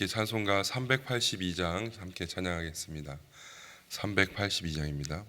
함께 찬송가 382장 함께 찬양하겠습니다. 382장입니다.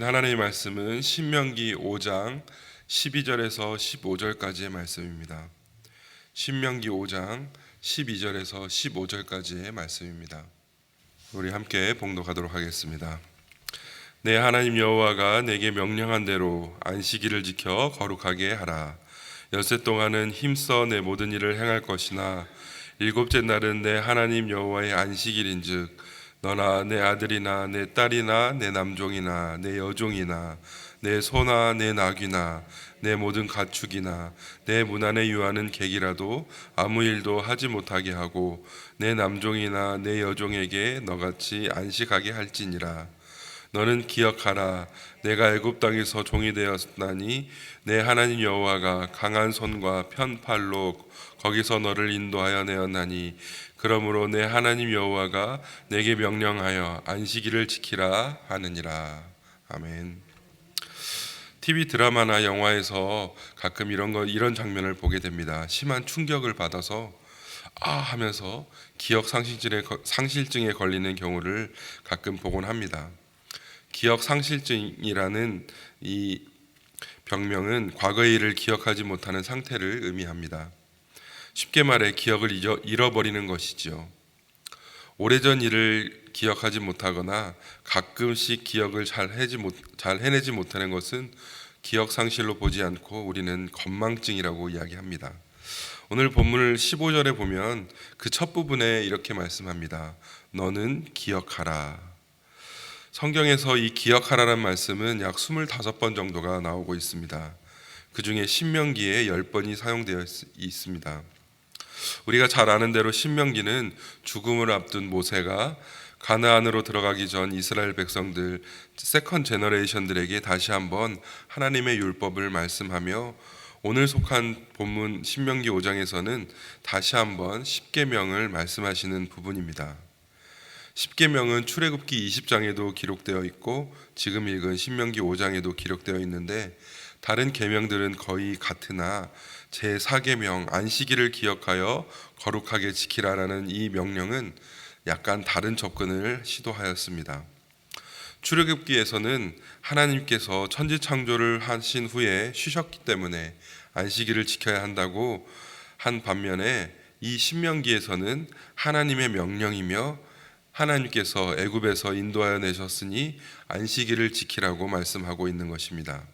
하나님의 말씀은 신명기 5장 12절에서 15절까지의 말씀입니다. 신명기 5장 12절에서 15절까지의 말씀입니다. 우리 함께 봉독하도록 하겠습니다. 내 하나님 여호와가 내게 명령한 대로 안식일을 지켜 거룩하게 하라. 엿새 동안은 힘써 내 모든 일을 행할 것이나 일곱째 날은 내 하나님 여호와의 안식일인즉 너나 내 아들이나 내 딸이나 내 남종이나 내 여종이나 내 소나 내 낙이나 내 모든 가축이나 내 문 안에 유하는 객이라도 아무 일도 하지 못하게 하고 내 남종이나 내 여종에게 너같이 안식하게 할지니라. 너는 기억하라. 내가 애굽 땅에서 종이 되었나니 내 하나님 여호와가 강한 손과 편팔로 거기서 너를 인도하여 내었나니 그러므로 내 하나님 여호와가 내게 명령하여 안식일을 지키라 하느니라. 아멘. TV 드라마나 영화에서 가끔 이런 장면을 보게 됩니다. 심한 충격을 받아서 하면서 기억 상실증에 걸리는 경우를 가끔 보곤 합니다. 기억 상실증이라는 이 병명은 과거의 일을 기억하지 못하는 상태를 의미합니다. 쉽게 말해 기억을 잃어버리는 것이지요. 오래전 일을 기억하지 못하거나 가끔씩 기억을 잘 해내지 못하는 것은 기억 상실로 보지 않고 우리는 건망증이라고 이야기합니다. 오늘 본문을 15절에 보면 그 첫 부분에 이렇게 말씀합니다. 너는 기억하라. 성경에서 이 기억하라는 말씀은 약 25번 정도가 나오고 있습니다. 그 중에 신명기에 10번이 사용되어 있습니다. 우리가 잘 아는 대로 신명기는 죽음을 앞둔 모세가 가나안으로 들어가기 전 이스라엘 백성들 세컨 제너레이션들에게 다시 한번 하나님의 율법을 말씀하며 오늘 속한 본문 신명기 5장에서는 다시 한번 십계명을 말씀하시는 부분입니다. 십계명은 출애굽기 20장에도 기록되어 있고 지금 읽은 신명기 5장에도 기록되어 있는데 다른 계명들은 거의 같으나 제4계명 안식일을 기억하여 거룩하게 지키라라는 이 명령은 약간 다른 접근을 시도하였습니다. 출애굽기에서는 하나님께서 천지 창조를 하신 후에 쉬셨기 때문에 안식일을 지켜야 한다고 한 반면에 이 신명기에서는 하나님의 명령이며 하나님께서 애굽에서 인도하여 내셨으니 안식일을 지키라고 말씀하고 있는 것입니다.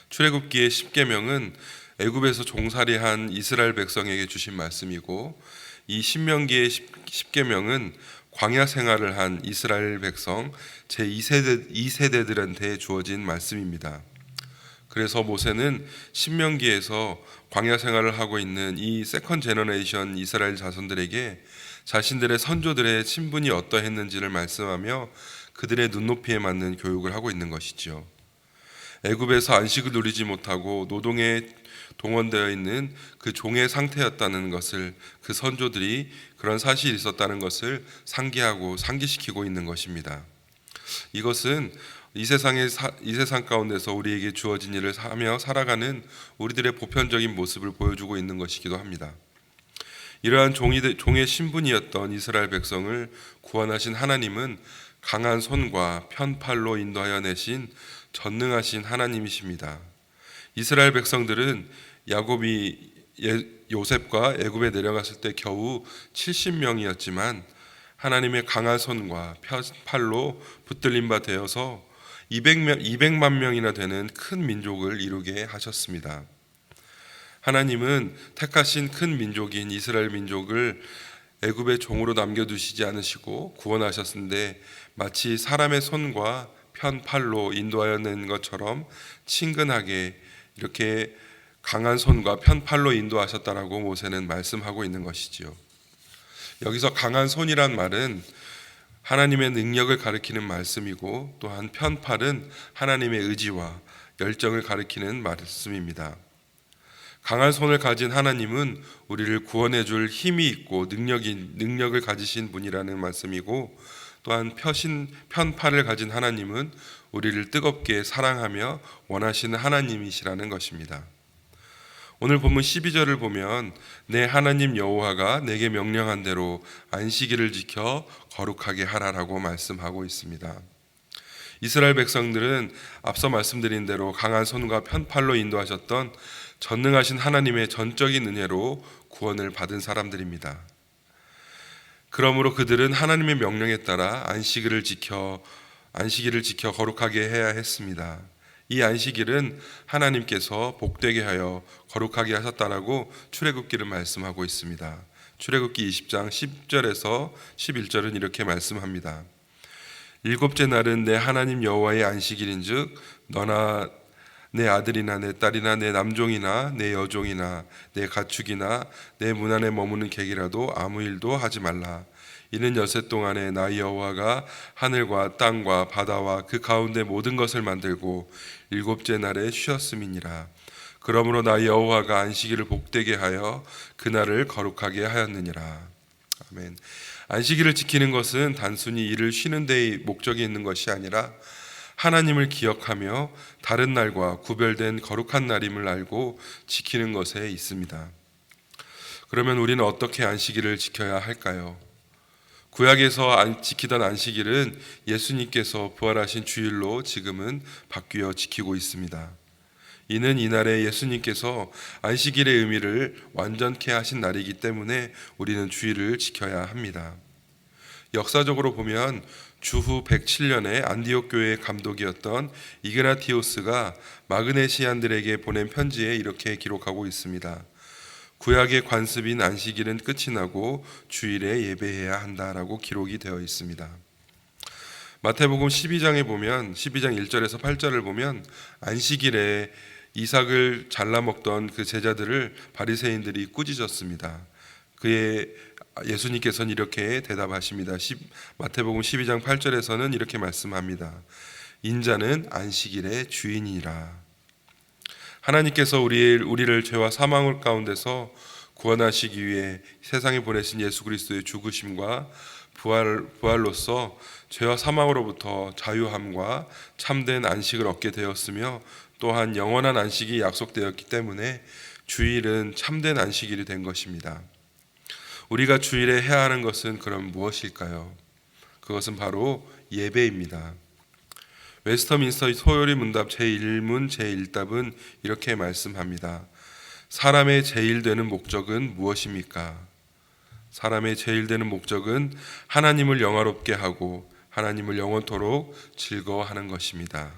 출애굽기의 십계명은 애굽에서 종살이한 이스라엘 백성에게 주신 말씀이고 이 신명기의 십계명은 광야 생활을 한 이스라엘 백성 제2세대들한테 주어진 말씀입니다. 그래서 모세는 신명기에서 광야 생활을 하고 있는 이 세컨 제너레이션 이스라엘 자손들에게 자신들의 선조들의 신분이 어떠했는지를 말씀하며 그들의 눈높이에 맞는 교육을 하고 있는 것이지요. 애굽에서 안식을 누리지 못하고 노동에 동원되어 있는 그 종의 상태였다는 것을 그 선조들이 그런 사실이 있었다는 것을 상기하고 상기시키고 있는 것입니다. 이것은 이 세상 가운데서 우리에게 주어진 일을 하며 살아가는 우리들의 보편적인 모습을 보여주고 있는 것이기도 합니다. 이러한 종의 신분이었던 이스라엘 백성을 구원하신 하나님은 강한 손과 편팔로 인도하여 내신 전능하신 하나님이십니다. 이스라엘 백성들은 야곱이 요셉과 애굽에 내려갔을 때 겨우 70명이었지만 하나님의 강한 손과 편팔로 붙들린 바 되어서 200만 명이나 되는 큰 민족을 이루게 하셨습니다. 하나님은 택하신 큰 민족인 이스라엘 민족을 애굽의 종으로 남겨두시지 않으시고 구원하셨는데 마치 사람의 손과 편팔로 인도하여 낸 것처럼 친근하게 이렇게 강한 손과 편팔로 인도하셨다라고 모세는 말씀하고 있는 것이지요. 여기서 강한 손이란 말은 하나님의 능력을 가리키는 말씀이고 또한 편팔은 하나님의 의지와 열정을 가리키는 말씀입니다. 강한 손을 가진 하나님은 우리를 구원해 줄 힘이 있고 능력을 가지신 분이라는 말씀이고 또한 편팔을 가진 하나님은 우리를 뜨겁게 사랑하며 원하시는 하나님이시라는 것입니다. 오늘 본문 12절을 보면 내 하나님 여호와가 내게 명령한 대로 안식일을 지켜 거룩하게 하라라고 말씀하고 있습니다. 이스라엘 백성들은 앞서 말씀드린 대로 강한 손과 편팔로 인도하셨던 전능하신 하나님의 전적인 은혜로 구원을 받은 사람들입니다. 그러므로 그들은 하나님의 명령에 따라 안식일을 지켜 거룩하게 해야 했습니다. 이 안식일은 하나님께서 복되게 하여 거룩하게 하셨다라고 출애굽기를 말씀하고 있습니다. 출애굽기 20장 10절에서 11절은 이렇게 말씀합니다. 일곱째 날은 내 하나님 여호와의 안식일인즉 너나 내 아들이나 내 딸이나 내 남종이나 내 여종이나 내 가축이나 내 문 안에 머무는 객이라도 아무 일도 하지 말라. 이는 여섯 동안에 나 여호와가 하늘과 땅과 바다와 그 가운데 모든 것을 만들고 일곱째 날에 쉬었음이니라. 그러므로 나 여호와가 안식일을 복되게 하여 그날을 거룩하게 하였느니라. 아멘. 안식일을 지키는 것은 단순히 일을 쉬는 데에 목적이 있는 것이 아니라 하나님을 기억하며 다른 날과 구별된 거룩한 날임을 알고 지키는 것에 있습니다. 그러면 우리는 어떻게 안식일을 지켜야 할까요? 구약에서 지키던 안식일은 예수님께서 부활하신 주일로 지금은 바뀌어 지키고 있습니다. 이는 이날에 예수님께서 안식일의 의미를 완전케 하신 날이기 때문에 우리는 주일을 지켜야 합니다. 역사적으로 보면 주후 107년에 안디옥 교회의 감독이었던 이그나티오스가 마그네시안들에게 보낸 편지에 이렇게 기록하고 있습니다. 구약의 관습인 안식일은 끝이 나고 주일에 예배해야 한다라고 기록이 되어 있습니다. 마태복음 12장에 보면 12장 1절에서 8절을 보면 안식일에 이삭을 잘라 먹던 그 제자들을 바리새인들이 꾸짖었습니다. 예수님께서는 이렇게 대답하십니다. 마태복음 12장 8절에서는 이렇게 말씀합니다. 인자는 안식일의 주인이라. 하나님께서 우리를 죄와 사망 가운데서 구원하시기 위해 세상에 보내신 예수 그리스도의 죽으심과 부활로서 죄와 사망으로부터 자유함과 참된 안식을 얻게 되었으며 또한 영원한 안식이 약속되었기 때문에 주일은 참된 안식일이 된 것입니다. 우리가 주일에 해야 하는 것은 그럼 무엇일까요? 그것은 바로 예배입니다. 웨스터민스터 소요리 문답 제1문 제1답은 이렇게 말씀합니다. 사람의 제일 되는 목적은 무엇입니까? 사람의 제일 되는 목적은 하나님을 영화롭게 하고 하나님을 영원토록 즐거워하는 것입니다.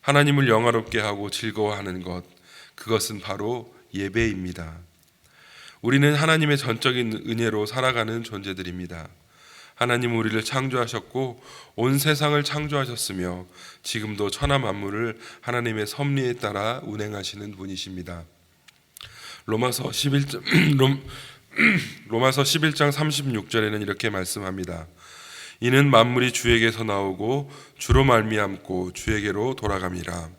하나님을 영화롭게 하고 즐거워하는 것, 그것은 바로 예배입니다. 우리는 하나님의 전적인 은혜로 살아가는 존재들입니다. 하나님은 우리를 창조하셨고 온 세상을 창조하셨으며 지금도 천하 만물을 하나님의 섭리에 따라 운행하시는 분이십니다. 로마서 11장 36절에는 이렇게 말씀합니다. 이는 만물이 주에게서 나오고 주로 말미암고 주에게로 돌아감이라.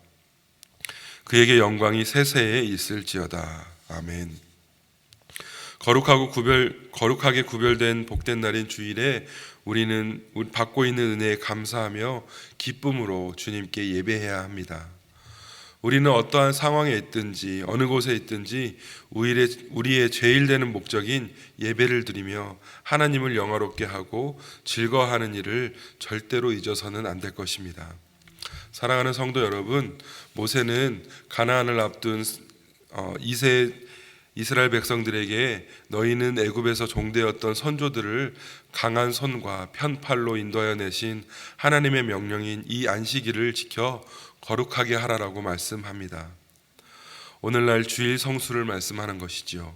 그에게 영광이 세세에 있을지어다. 아멘. 거룩하게 구별된 복된 날인 주일에 우리는 받고 있는 은혜에 감사하며 기쁨으로 주님께 예배해야 합니다. 우리는 어떠한 상황에 있든지 어느 곳에 있든지 우리의 제일 되는 목적인 예배를 드리며 하나님을 영화롭게 하고 즐거워하는 일을 절대로 잊어서는 안 될 것입니다. 사랑하는 성도 여러분, 모세는 가나안을 앞둔 이스라엘 백성들에게 너희는 애굽에서 종되었던 선조들을 강한 손과 편팔로 인도하여 내신 하나님의 명령인 이 안식일을 지켜 거룩하게 하라라고 말씀합니다. 오늘날 주일 성수를 말씀하는 것이지요.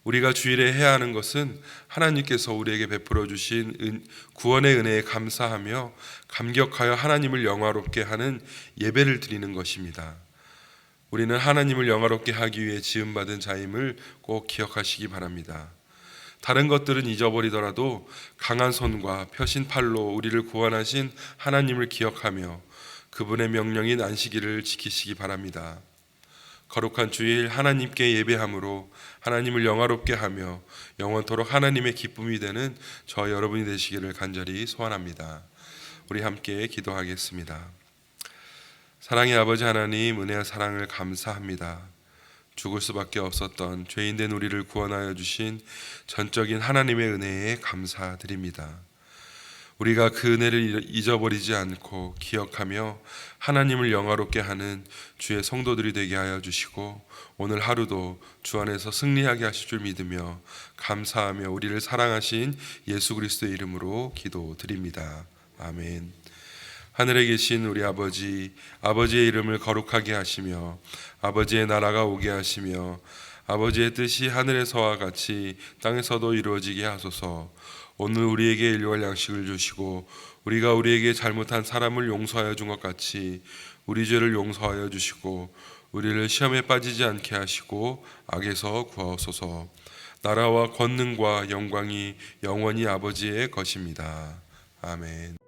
우리가 주일에 해야 하는 것은 하나님께서 우리에게 베풀어 주신 구원의 은혜에 감사하며 감격하여 하나님을 영화롭게 하는 예배를 드리는 것입니다. 우리는 하나님을 영화롭게 하기 위해 지음받은 자임을 꼭 기억하시기 바랍니다. 다른 것들은 잊어버리더라도 강한 손과 펴신 팔로 우리를 구원하신 하나님을 기억하며 그분의 명령인 안식일을 지키시기 바랍니다. 거룩한 주일 하나님께 예배함으로 하나님을 영화롭게 하며 영원토록 하나님의 기쁨이 되는 저 여러분이 되시기를 간절히 소원합니다. 우리 함께 기도하겠습니다. 사랑의 아버지 하나님, 은혜와 사랑을 감사합니다. 죽을 수밖에 없었던 죄인된 우리를 구원하여 주신 전적인 하나님의 은혜에 감사드립니다. 우리가 그 은혜를 잊어버리지 않고 기억하며 하나님을 영화롭게 하는 주의 성도들이 되게 하여 주시고 오늘 하루도 주 안에서 승리하게 하실 줄 믿으며 감사하며 우리를 사랑하신 예수 그리스도의 이름으로 기도드립니다. 아멘. 하늘에 계신 우리 아버지의 이름을 거룩하게 하시며 아버지의 나라가 오게 하시며 아버지의 뜻이 하늘에서와 같이 땅에서도 이루어지게 하소서. 오늘 우리에게 일용할 양식을 주시고 우리가 우리에게 잘못한 사람을 용서하여 준 것 같이 우리 죄를 용서하여 주시고 우리를 시험에 빠지지 않게 하시고 악에서 구하소서. 나라와 권능과 영광이 영원히 아버지의 것입니다. 아멘.